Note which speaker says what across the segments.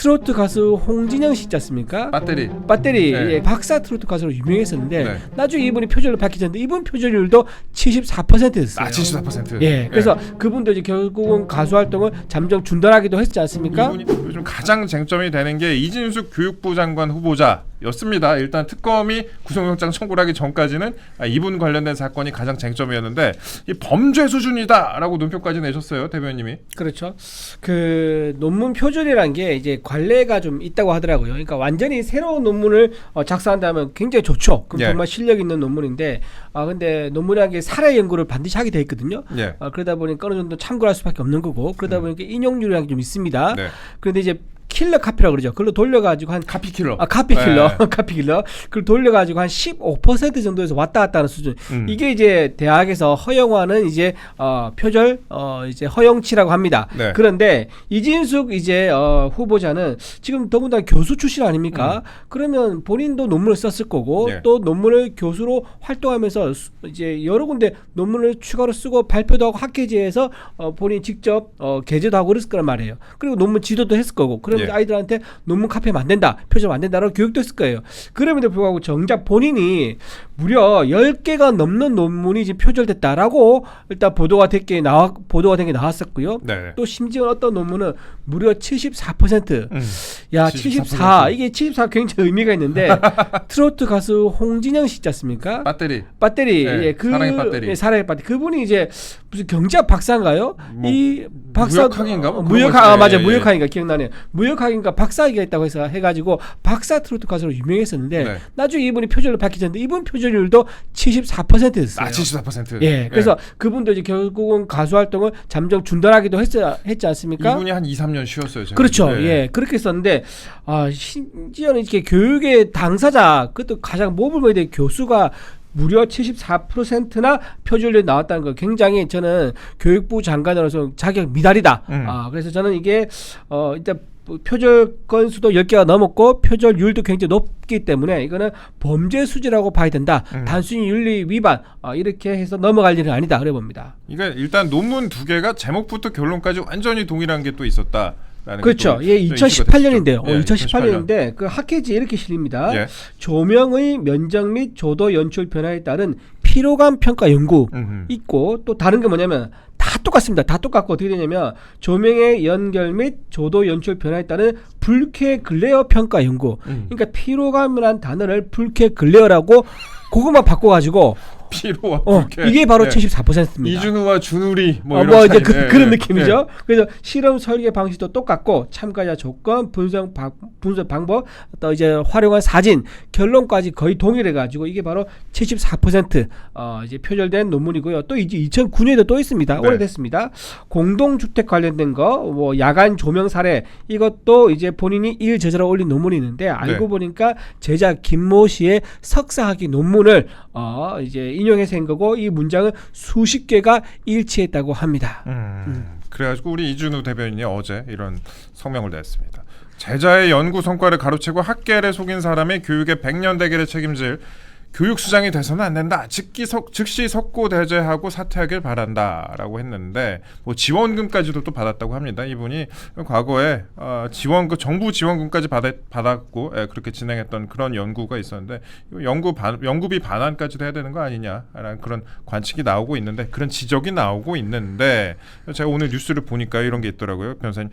Speaker 1: 트로트 가수 홍진영 씨 있지 않습니까? 배터리
Speaker 2: 네.
Speaker 1: 예, 박사 트로트 가수로 유명했었는데
Speaker 2: 네.
Speaker 1: 나중에 이분이 표절로 밝혀졌는데 이분 표절률도 74%였어요.
Speaker 2: 74%.
Speaker 1: 예, 그래서 그분도 이제 결국은 가수 활동을 잠정 중단하기도 했지 않습니까?
Speaker 2: 이분이 요즘 가장 쟁점이 되는 게 이진숙 교육부 장관 후보자였습니다. 일단 특검이 구속영장 청구를 하기 전까지는 이분 관련된 사건이 가장 쟁점이었는데 이 범죄 수준이다라고 논평까지 내셨어요, 대변인님이.
Speaker 1: 그렇죠. 그 논문 표절이란 게 이제 관례가 좀 있다고 하더라고요. 그러니까 완전히 새로운 논문을 작성한다면 굉장히 좋죠. 그럼
Speaker 2: 예.
Speaker 1: 정말 실력 있는 논문인데 근데 논문이라는 게 사례 연구를 반드시 하게 돼 있거든요.
Speaker 2: 예.
Speaker 1: 그러다 보니까 어느 정도 참고할 수밖에 없는 거고 그러다 보니까 인용률이라는 게 좀 있습니다.
Speaker 2: 네.
Speaker 1: 그런데 이제 킬러 카피라고 그러죠. 그걸로 돌려가지고 한
Speaker 2: 카피킬러.
Speaker 1: 카피킬러,
Speaker 2: 네.
Speaker 1: 카피킬러. 그걸 돌려가지고 한 15% 정도에서 왔다 갔다 하는 수준. 이게 이제 대학에서 허용하는 이제 표절 이제 허용치라고 합니다.
Speaker 2: 네.
Speaker 1: 그런데 이진숙 이제 후보자는 지금 더군다나 교수 출신 아닙니까? 그러면 본인도 논문을 썼을 거고
Speaker 2: 네.
Speaker 1: 또 논문을 교수로 활동하면서 이제 여러 군데 논문을 추가로 쓰고 발표도 하고 학회지에서 본인이 직접 게재도 하고 그랬을 거란 말이에요. 그리고 논문 지도도 했을 거고. 그러면
Speaker 2: 예.
Speaker 1: 아이들한테 논문 카피하면 안 된다, 표절 안 된다라고 교육도 했을 거예요. 그럼에도 불구하고 정작 본인이 무려 10개가 넘는 논문이 지금 표절됐다라고 일단 보도가 된 게 나왔었고요.
Speaker 2: 네.
Speaker 1: 또 심지어 어떤 논문은 무려 74%. 야, 74. 이게 74 굉장히 의미가 있는데 트로트 가수 홍진영 씨 있지 않습니까? 배터리.
Speaker 2: 네,
Speaker 1: 예,
Speaker 2: 사랑의 배터리.
Speaker 1: 예, 사랑의 배터리. 그분이 이제 무슨 경제학 박사인가요? 이 박사
Speaker 2: 무역학인가?
Speaker 1: 맞아요.
Speaker 2: 예,
Speaker 1: 무역학인가 기억나네요. 무역학인가 박사학위가 있다고 해서 해가지고 박사 트로트 가수로 유명했었는데
Speaker 2: 네.
Speaker 1: 나중에 이분이 표절로 밝혀졌는데 이분 표절률도 74%였어요.
Speaker 2: 74%.
Speaker 1: 예, 그래서 그분도 이제 결국은 가수 활동을 잠정 중단하기도 했지 않습니까?
Speaker 2: 이분이 한 2, 3년 쉬었어요. 제가.
Speaker 1: 그렇죠.
Speaker 2: 네.
Speaker 1: 예, 그렇게 했었는데 심지어는 이렇게 교육의 당사자, 그것도 가장 모범이 된 교수가 무려 74%나 표절률이 나왔다는 거 굉장히 저는 교육부 장관으로서 자격 미달이다. 그래서 저는 이게 일단 표절 건수도 10개가 넘었고 표절률도 굉장히 높기 때문에 이거는 범죄 수지라고 봐야 된다. 단순히 윤리 위반 이렇게 해서 넘어갈 일은 아니다. 그래 봅니다.
Speaker 2: 그러니까 일단 논문 2개가 제목부터 결론까지 완전히 동일한 게 또 있었다.
Speaker 1: 그렇죠. 예, 2018년인데요.
Speaker 2: 예,
Speaker 1: 2018년인데 그 학회지에 이렇게 실립니다.
Speaker 2: 예.
Speaker 1: 조명의 면적 및 조도 연출 변화에 따른 피로감 평가 연구 있고 또 다른 게 뭐냐면 다 똑같습니다. 다 똑같고 어떻게 되냐면 조명의 연결 및 조도 연출 변화에 따른 불쾌 글레어 평가 연구. 그러니까 피로감이라는 단어를 불쾌 글레어라고 그것만 바꿔가지고
Speaker 2: 피로와 불쾌.
Speaker 1: 이게 바로
Speaker 2: 예.
Speaker 1: 74%입니다.
Speaker 2: 이준우와 준우리 뭐 이런
Speaker 1: 뭐 이제
Speaker 2: 차이.
Speaker 1: 그런 느낌이죠. 그래서 실험 설계 방식도 똑같고 참가자 조건, 분석 방법, 또 이제 활용한 사진, 결론까지 거의 동일해 가지고 이게 바로 74% 이제 표절된 논문이고요. 또 이제 2009년에도 또 있습니다.
Speaker 2: 네.
Speaker 1: 오래됐습니다. 공동주택 관련된 거, 뭐 야간 조명 사례 이것도 이제 본인이 일 저자로 올린 논문이 있는데 알고
Speaker 2: 네.
Speaker 1: 보니까 제자 김모 씨의 석사학위 논문을 이제 인용해서 한 거고 이 문장은 수십 개가 일치했다고 합니다.
Speaker 2: 그래가지고 우리 이준우 대변인이 어제 이런 성명을 냈습니다. 제자의 연구 성과를 가로채고 학계를 속인 사람의 교육의 100년 대계를 책임질 교육수장이 돼서는 안 된다. 즉시 석고대죄하고 사퇴하길 바란다라고 했는데 뭐 지원금까지도 또 받았다고 합니다. 이분이 과거에 지원금, 정부 지원금까지 받았고 그렇게 진행했던 그런 연구가 있었는데 연구비 반환까지도 해야 되는 거 아니냐라는 그런 관측이 나오고 있는데 그런 지적이 나오고 있는데 제가 오늘 뉴스를 보니까 이런 게 있더라고요. 변호사님.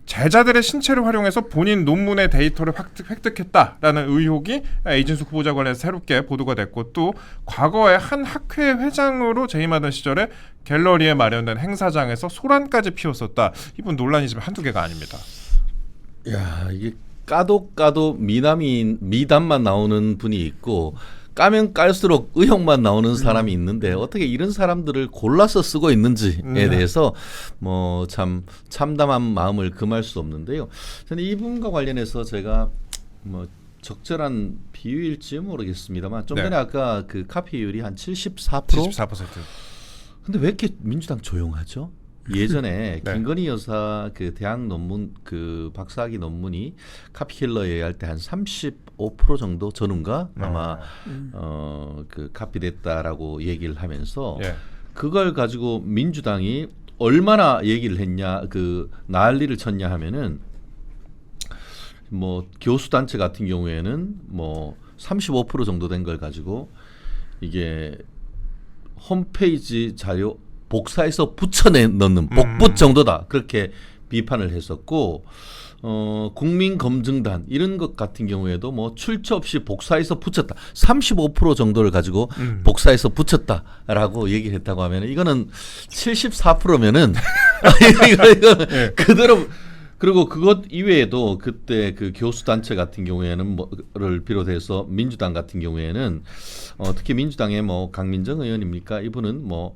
Speaker 2: 제자들의 신체를 활용해서 본인 논문의 데이터를 획득했다라는 의혹이 이진숙 후보자 관련해서 새롭게 보도가 됐고 또 과거에 한 학회 회장으로 재임하던 시절에 갤러리에 마련된 행사장에서 소란까지 피웠었다. 이분 논란이 지금 한두 개가 아닙니다.
Speaker 3: 야, 이게 까도 미담만 나오는 분이 있고 까면 깔수록 의혹만 나오는 사람이 있는데 어떻게 이런 사람들을 골라서 쓰고 있는지에 대해서 뭐 참 참담한 마음을 금할 수 없는데요. 저는 이분과 관련해서 제가 뭐 적절한 비율일지 모르겠습니다만 좀 전에 아까 그 카피율이 한 74%?
Speaker 2: 74%.
Speaker 3: 근데 왜 이렇게 민주당 조용하죠? 예전에
Speaker 2: 네.
Speaker 3: 김건희 여사 그 대학 논문 그 박사학위 논문이 카피킬러에 할 때 한 35% 정도 전후인가 아마 그 카피됐다라고 얘기를 하면서 그걸 가지고 민주당이 얼마나 얘기를 했냐 그 난리를 쳤냐 하면은 뭐 교수 단체 같은 경우에는 뭐 35% 정도 된 걸 가지고 이게 홈페이지 자료 복사해서 붙여내 넣는 복붙 정도다 그렇게 비판을 했었고 국민검증단 이런 것 같은 경우에도 뭐 출처 없이 복사해서 붙였다 35% 정도를 가지고 복사해서 붙였다라고 얘기를 했다고 하면 이거는 74%면은 이거
Speaker 2: 예.
Speaker 3: 그대로. 그리고 그것 이외에도 그때 그 교수 단체 같은 경우에는 뭐를 비롯해서 민주당 같은 경우에는 특히 민주당의 뭐 강민정 의원입니까? 이분은 뭐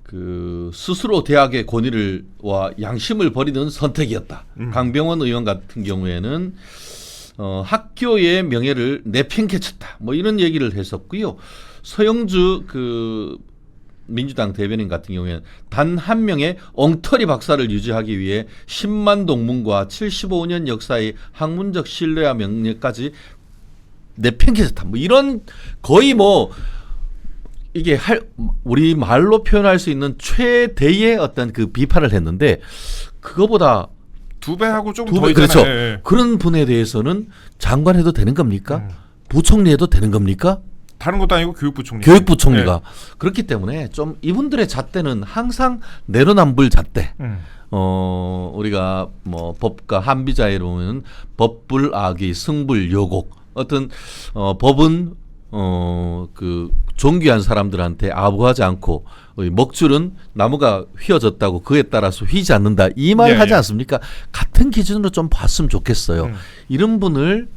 Speaker 3: 그 스스로 대학의 권위를와 양심을 버리는 선택이었다. 강병원 의원 같은 경우에는 학교의 명예를 내팽개쳤다. 뭐 이런 얘기를 했었고요. 서영주 그 민주당 대변인 같은 경우에는 단 한 명의 엉터리 박사를 유지하기 위해 10만 동문과 75년 역사의 학문적 신뢰와 명예까지 내팽개쳤다. 뭐 이런 거의 뭐 이게 우리 말로 표현할 수 있는 최대의 어떤 그 비판을 했는데 그거보다
Speaker 2: 2배하고 조금
Speaker 3: 두
Speaker 2: 더
Speaker 3: 배,
Speaker 2: 있잖아요.
Speaker 3: 그렇죠.
Speaker 2: 예.
Speaker 3: 그런 분에 대해서는 장관해도 되는 겁니까? 부총리해도 되는 겁니까?
Speaker 2: 다른 것도 아니고 교육부 총리.
Speaker 3: 교육부 총리가 그렇기 때문에 좀 이분들의 잣대는 항상 내로남불 잣대. 우리가 뭐 법과 한비자에 보면 법불악의 승불요곡 어떤 법은 그 존귀한 사람들한테 아부하지 않고 먹줄은 나무가 휘어졌다고 그에 따라서 휘지 않는다 이 말
Speaker 2: 예,
Speaker 3: 하지
Speaker 2: 예.
Speaker 3: 않습니까? 같은 기준으로 좀 봤으면 좋겠어요. 이런 분을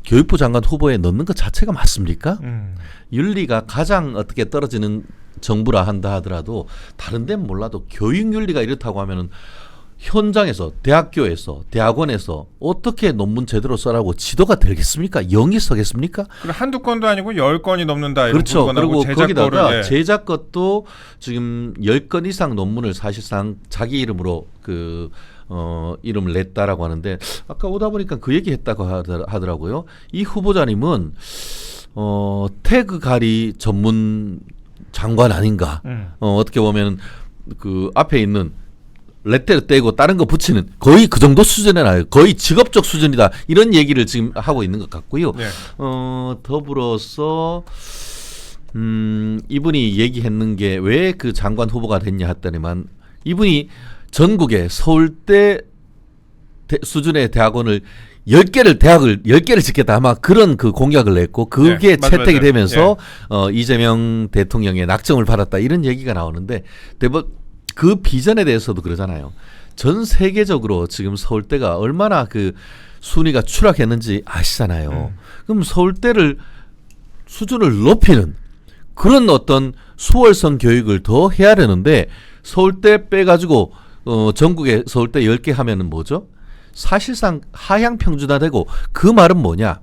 Speaker 3: 교육부 장관 후보에 넣는 것 자체가 맞습니까? 윤리가 가장 어떻게 떨어지는 정부라 한다 하더라도 다른 데는 몰라도 교육 윤리가 이렇다고 하면은 현장에서 대학교에서 대학원에서 어떻게 논문 제대로 써라고 지도가 되겠습니까? 영이 서겠습니까?
Speaker 2: 그리고 한두 건도 아니고 10건이 넘는다. 이런
Speaker 3: 그렇죠.
Speaker 2: 불건하고
Speaker 3: 그리고 거기다가
Speaker 2: 거를, 예.
Speaker 3: 제작 것도 지금 10건 이상 논문을 사실상 자기 이름으로 그 이름을 냈다라고 하는데 아까 오다 보니까 그 얘기 했다고 하더라고요. 이 후보자님은 태그 가리 전문 장관 아닌가. 어떻게 보면 그 앞에 있는 레테를 떼고 다른 거 붙이는 거의 그 정도 수준에 나요. 거의 직업적 수준이다. 이런 얘기를 지금 하고 있는 것 같고요.
Speaker 2: 예.
Speaker 3: 더불어서 이분이 얘기했는 게 왜 그 장관 후보가 됐냐 했더니만 이분이 전국에 서울대 수준의 대학원을 10개를 짓겠다 아마 그런 그 공약을 냈고 그게
Speaker 2: 맞아요,
Speaker 3: 채택이
Speaker 2: 맞아요.
Speaker 3: 되면서 이재명 대통령의 낙점을 받았다 이런 얘기가 나오는데 그 비전에 대해서도 그러잖아요. 전 세계적으로 지금 서울대가 얼마나 그 순위가 추락했는지 아시잖아요. 그럼 서울대를 수준을 높이는 그런 어떤 수월성 교육을 더 해야 되는데 서울대 빼가지고 전국에 서울대 10개 하면은 뭐죠? 사실상 하향 평준화되고 그 말은 뭐냐?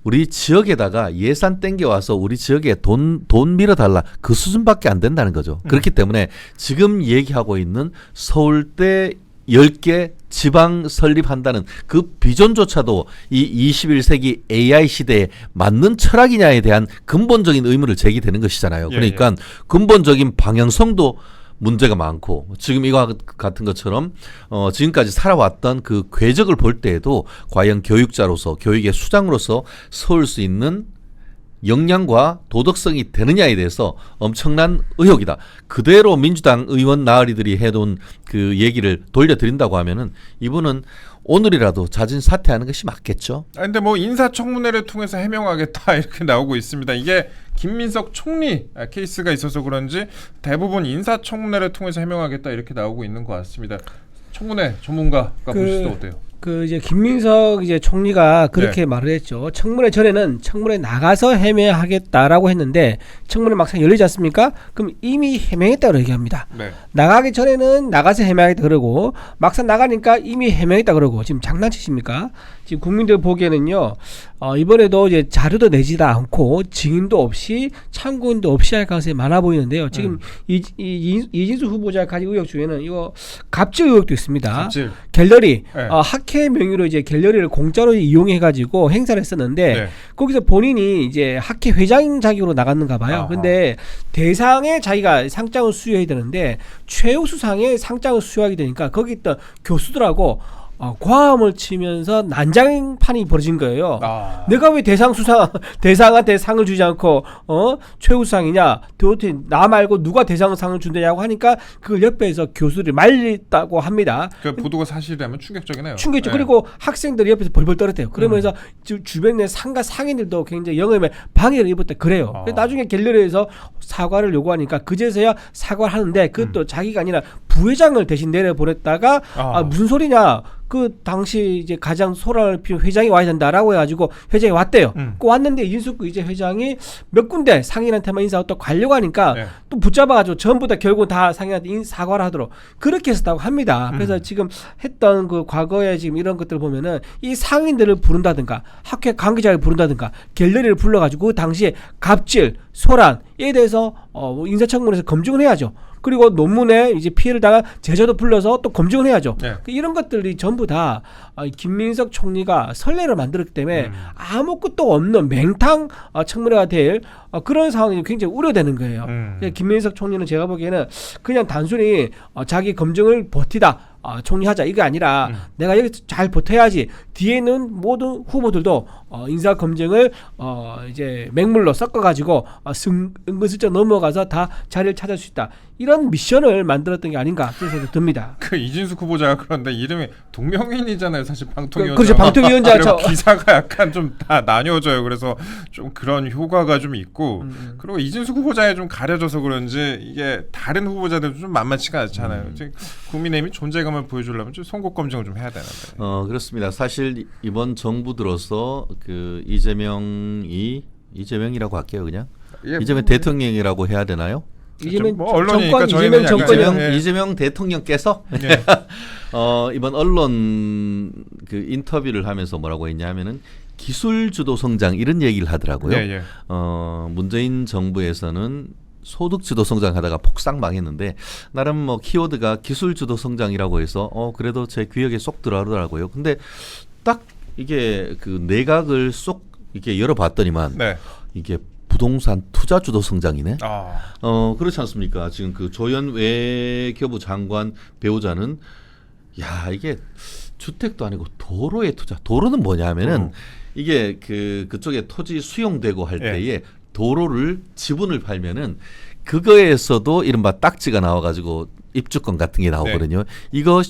Speaker 3: 우리 지역에다가 예산 땡겨와서 우리 지역에 돈 밀어달라 그 수준밖에 안 된다는 거죠. 그렇기 때문에 지금 얘기하고 있는 서울대 10개 지방 설립한다는 그 비전조차도 이 21세기 AI 시대에 맞는 철학이냐에 대한 근본적인 의문을 제기되는 것이잖아요. 그러니까 근본적인 방향성도 문제가 많고 지금 이거 같은 것처럼 지금까지 살아왔던 그 궤적을 볼 때에도 과연 교육자로서 교육의 수장으로서 세울 수 있는 역량과 도덕성이 되느냐에 대해서 엄청난 의혹이다. 그대로 민주당 의원 나으리들이 해둔 그 얘기를 돌려드린다고 하면은 이분은 오늘이라도 자진 사퇴하는 것이 맞겠죠.
Speaker 2: 근데 뭐 인사청문회를 통해서 해명하겠다 이렇게 나오고 있습니다. 이게 김민석 총리 케이스가 있어서 그런지 대부분 인사청문회를 통해서 해명하겠다 이렇게 나오고 있는 것 같습니다. 청문회 전문가가 보실 때 어때요?
Speaker 1: 그 이제 김민석 이제 총리가 그렇게 말을 했죠. 청문회 전에는 청문회 나가서 해명하겠다라고 했는데 청문회 막상 열리지 않습니까? 그럼 이미 해명했다고 얘기합니다.
Speaker 2: 네.
Speaker 1: 나가기 전에는 나가서 해명하겠다 그러고 막상 나가니까 이미 해명했다 그러고 지금 장난치십니까? 지금 국민들 보기에는요. 이번에도 이제 자료도 내지도 않고 증인도 없이 참고인도 없이 할 가능성이 많아 보이는데요. 지금 이진수 후보자 가진 의혹 중에는 이거 갑질 의혹도 있습니다.
Speaker 2: 갑질.
Speaker 1: 갤러리
Speaker 2: 네.
Speaker 1: 학회 명의로 이제 갤러리를 공짜로 이용해 가지고 행사를 했었는데
Speaker 2: 네.
Speaker 1: 거기서 본인이 이제 학회 회장 자격으로 나갔는가 봐요.
Speaker 2: 아하.
Speaker 1: 근데 대상에 자기가 상장을 수여해야 되는데 최우수상에 상장을 수여하게 되니까 거기 있던 교수들하고 과음을 치면서 난장판이 벌어진 거예요.
Speaker 2: 아.
Speaker 1: 내가 왜 대상한테 상을 주지 않고 최우수상이냐? 도대체 나 말고 누가 대상상을 준다냐고 하니까 그걸 옆에서 교수들이 말렸다고 합니다.
Speaker 2: 그 보도가 사실이라면 충격적이네요.
Speaker 1: 충격적.
Speaker 2: 네.
Speaker 1: 그리고 학생들이 옆에서 벌벌 떨었대요. 그러면서 주변 내 상가 상인들도 굉장히 영업에 방해를 입었다 그래요.
Speaker 2: 아.
Speaker 1: 그래서 나중에 갤러리에서 사과를 요구하니까 그제서야 사과를 하는데 그것도 자기가 아니라 부회장을 대신 내려보냈다가 무슨 소리냐? 그 당시 이제 가장 소란을 피운 회장이 와야 된다라고 해가지고 회장이 왔대요. 그 왔는데 이진숙 이제 회장이 몇 군데 상인한테만 인사하고 또 가려고 하니까
Speaker 2: 네.
Speaker 1: 또 붙잡아가지고 전부 다 결국 다 상인한테 사과를 하도록 그렇게 했었다고 합니다. 그래서 지금 했던 그 과거에 지금 이런 것들을 보면은 이 상인들을 부른다든가 학회 관계자를 부른다든가 갤러리를 불러가지고 그 당시에 갑질, 소란에 대해서 인사청문회에서 검증을 해야죠. 그리고 논문에 이제 피해를 당한 제자도 불러서 또 검증을 해야죠.
Speaker 2: 네.
Speaker 1: 이런 것들이 전부 다 김민석 총리가 선례를 만들었기 때문에 아무것도 없는 맹탕 청문회가 될 그런 상황이 굉장히 우려되는 거예요. 김민석 총리는 제가 보기에는 그냥 단순히 자기 검증을 버티다 총리하자 이게 아니라 내가 여기서 잘 버텨야지 뒤에 있는 모든 후보들도 인사 검증을 이제 맹물로 섞어가지고 은근슬쩍 넘어가서 다 자리를 찾을 수 있다 이런 미션을 만들었던 게 아닌가 그런 생각이 듭니다.
Speaker 2: 그 이진숙 후보자가 그런데 이름이 동명이인이잖아요. 사실 방통위원장.
Speaker 1: 그렇죠. 방통위원장
Speaker 2: 그리고 기사가 약간 좀 다 나뉘어져요. 그래서 좀 그런 효과가 좀 있고 그리고 이진숙 후보자에 좀 가려져서 그런지 이게 다른 후보자들도 좀 만만치가 않잖아요. 지금 국민의힘이 존재감을 보여주려면 좀 선거 검증을 좀 해야 되는데.
Speaker 3: 그렇습니다. 사실 이번 정부 들어서 그 이재명이라고 할게요, 그냥.
Speaker 2: 예,
Speaker 3: 이재명 대통령이라고 해야 되나요?
Speaker 1: 이재명
Speaker 2: 뭐 언론이니까
Speaker 1: 정권,
Speaker 2: 저희는
Speaker 1: 이재명
Speaker 2: 약간
Speaker 1: 정권이
Speaker 3: 이재명 대통령께서
Speaker 2: 예.
Speaker 3: 이번 언론 그 인터뷰를 하면서 뭐라고 했냐면은 기술 주도 성장 이런 얘기를 하더라고요.
Speaker 2: 예, 예.
Speaker 3: 문재인 정부에서는 소득 주도 성장하다가 폭삭 망했는데 나름 뭐 키워드가 기술 주도 성장이라고 해서 그래도 제 귀역에 쏙 들어가더라고요. 근데 딱 이게 그 내각을 쏙 이렇게 열어봤더니만
Speaker 2: 네.
Speaker 3: 이게 부동산 투자 주도 성장이네. 그렇지 않습니까? 지금 그 조현 외교부 장관 배우자는 야 이게 주택도 아니고 도로에 투자. 도로는 뭐냐면은 이게 그쪽에 토지 수용되고 할
Speaker 2: 예.
Speaker 3: 때에 도로를 지분을 팔면은 그거에서도 이른바 딱지가 나와가지고 입주권 같은 게 나오거든요. 이거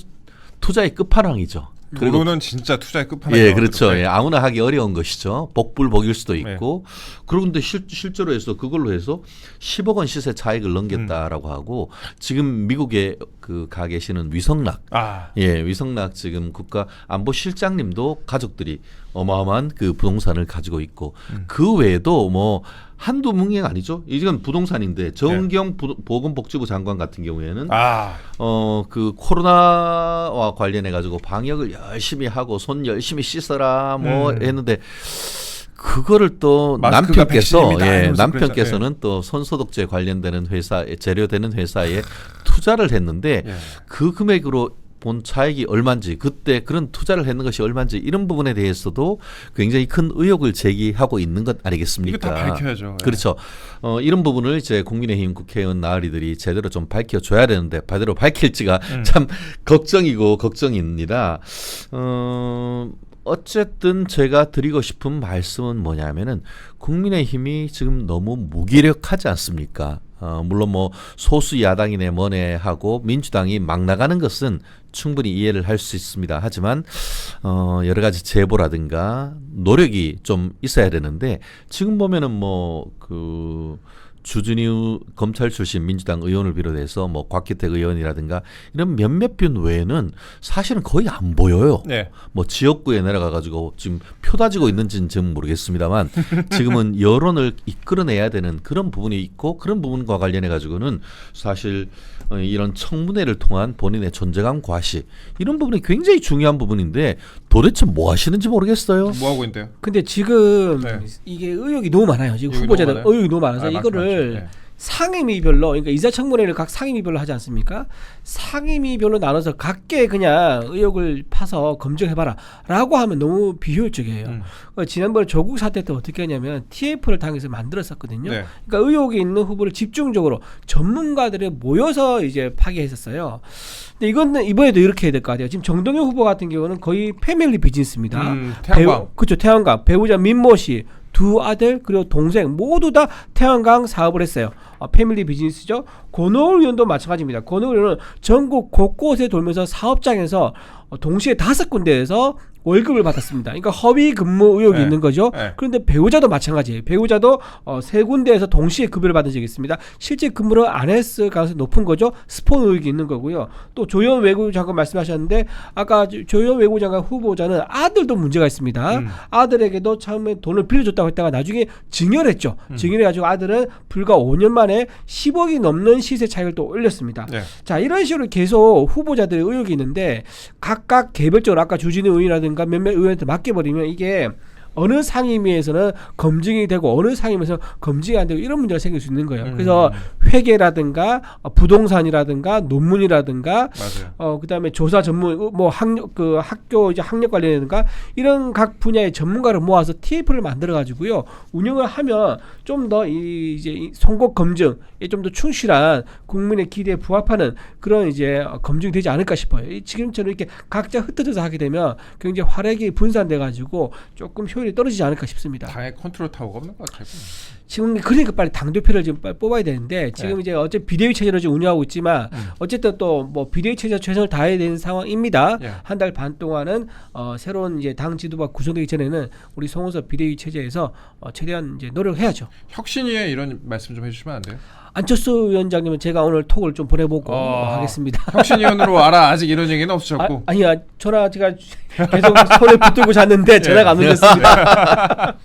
Speaker 3: 투자의 끝판왕이죠.
Speaker 2: 도로는 진짜 투자의 끝판왕.
Speaker 3: 예, 그렇죠. 예, 아무나 하기 어려운 것이죠. 복불복일 수도 있고. 그런데 실제로 해서 그걸로 해서 10억 원 시세 차익을 넘겼다라고 하고 지금 미국에 가 계시는 위성락. 예, 위성락 지금 국가안보실장님도 가족들이 어마어마한 그 부동산을 가지고 있고 그 외에도 뭐 한두 뭉이 아니죠. 이건 부동산인데 정경 보건복지부 장관 같은 경우에는 그 코로나와 관련해 가지고 방역을 열심히 하고 손 열심히 씻어라 뭐 했는데 그거를 또 남편께서는 또 손소독제 관련되는 재료되는 회사에 투자를 했는데 그 금액으로 본 차익이 얼마인지 그때 그런 투자를 했는 것이 얼마인지 이런 부분에 대해서도 굉장히 큰 의혹을 제기하고 있는 것 아니겠습니까?
Speaker 2: 이거 다 밝혀야죠.
Speaker 3: 그렇죠. 이런 부분을 이제 국민의힘 국회의원 나으리들이 제대로 좀 밝혀줘야 되는데 제대로 밝힐지가 참 걱정입니다. 어쨌든 제가 드리고 싶은 말씀은 뭐냐면은 국민의힘이 지금 너무 무기력하지 않습니까? 물론 뭐 소수 야당이네 뭐네 하고 민주당이 막 나가는 것은 충분히 이해를 할 수 있습니다. 하지만 여러 가지 제보라든가 노력이 좀 있어야 되는데 지금 보면은 뭐 주준희 검찰 출신 민주당 의원을 비롯해서 뭐 곽기택 의원이라든가 이런 몇몇 분 외에는 사실은 거의 안 보여요. 뭐 지역구에 내려가 가지고 지금 표 다지고 있는지는 저는 모르겠습니다만 지금은 여론을 이끌어내야 되는 그런 부분이 있고 그런 부분과 관련해 가지고는 사실 이런 청문회를 통한 본인의 존재감 과시 이런 부분이 굉장히 중요한 부분인데 도대체 뭐 하시는지 모르겠어요.
Speaker 2: 뭐 하고 있는데요?
Speaker 1: 근데 지금 이게 의혹이 너무 많아요. 지금 후보자들 의혹이 너무 많아서 이거를 상임위별로, 그러니까 인사청문회를 각 상임위별로 하지 않습니까? 상임위별로 나눠서 각계 그냥 의혹을 파서 검증해봐라라고 하면 너무 비효율적이에요. 지난번에 조국 사태 때 어떻게 하냐면 TF를 당에서 만들었었거든요.
Speaker 2: 네.
Speaker 1: 그러니까 의혹이 있는 후보를 집중적으로 전문가들이 모여서 이제 파괴했었어요. 근데 이거는 이번에도 이렇게 해야 될 것 같아요. 지금 정동영 후보 같은 경우는 거의 패밀리 비즈니스입니다.
Speaker 2: 태양광.
Speaker 1: 그렇죠. 태양광. 배우자 민모 씨, 두 아들 그리고 동생 모두 다 태양광 사업을 했어요. 패밀리 비즈니스죠. 권오을 의원도 마찬가지입니다. 권오을 의원은 전국 곳곳에 돌면서 사업장에서 동시에 5군데에서 월급을 받았습니다. 그러니까 허위 근무 의혹이
Speaker 2: 네.
Speaker 1: 있는 거죠.
Speaker 2: 네.
Speaker 1: 그런데 배우자도 마찬가지예요. 배우자도 3군데에서 동시에 급여를 받은 적이 있습니다. 실제 근무를 안 했을 가능성이 높은 거죠. 스폰 의혹이 있는 거고요. 또 조현 외교부 장관 말씀하셨는데 아까 조현 외교부 장관 후보자는 아들도 문제가 있습니다. 아들에게도 처음에 돈을 빌려줬다고 했다가 나중에 증여했죠. 증여해가지고 아들은 불과 5년 만에 10억이 넘는 시세 차익을 또 올렸습니다.
Speaker 2: 네.
Speaker 1: 자, 이런 식으로 계속 후보자들의 의혹이 있는데 각각 개별적으로 아까 주진우 의원이라든가 몇몇 의원한테 맡겨버리면 이게 어느 상임위에서는 검증이 되고 어느 상임위에서는 검증이 안 되고 이런 문제가 생길 수 있는 거예요. 그래서 회계라든가 부동산이라든가 논문이라든가
Speaker 2: 맞아요.
Speaker 1: 그다음에 조사 전문 뭐 학교 이제 학력 관련이라든가 이런 각 분야의 전문가를 모아서 TF를 만들어 가지고요. 운영을 하면 좀 더 이제 선거 검증에 좀 더 충실한 국민의 기대에 부합하는 그런 이제 검증이 되지 않을까 싶어요. 지금처럼 이렇게 각자 흩어져서 하게 되면 굉장히 활약이 분산돼 가지고 조금 효율이 떨어지지 않을까 싶습니다.
Speaker 2: 당의 컨트롤 타워가 없는 것 같아요.
Speaker 1: 지금 그러니까 빨리 당 대표를 지금 빨리 뽑아야 되는데 지금
Speaker 2: 네.
Speaker 1: 이제 어째 비대위 체제로 지금 운영하고 있지만 어쨌든 또 뭐 비대위 체제 최선을 다해야 되는 상황입니다.
Speaker 2: 예.
Speaker 1: 한 달 반 동안은 새로운 이제 당 지도부가 구성되기 전에는 우리 송호섭 비대위 체제에서 최대한 이제 노력해야죠.
Speaker 2: 혁신위에 이런 말씀 좀 해주시면 안 돼요?
Speaker 1: 안철수 위원장님은 제가 오늘 톡을 좀 보내보고 하겠습니다.
Speaker 2: 혁신위원으로 와라. 아직 이런 얘기는 없으셨고.
Speaker 1: 아니야 전화 제가 계속 손에 붙들고 잤는데 전화가 안 오셨습니다.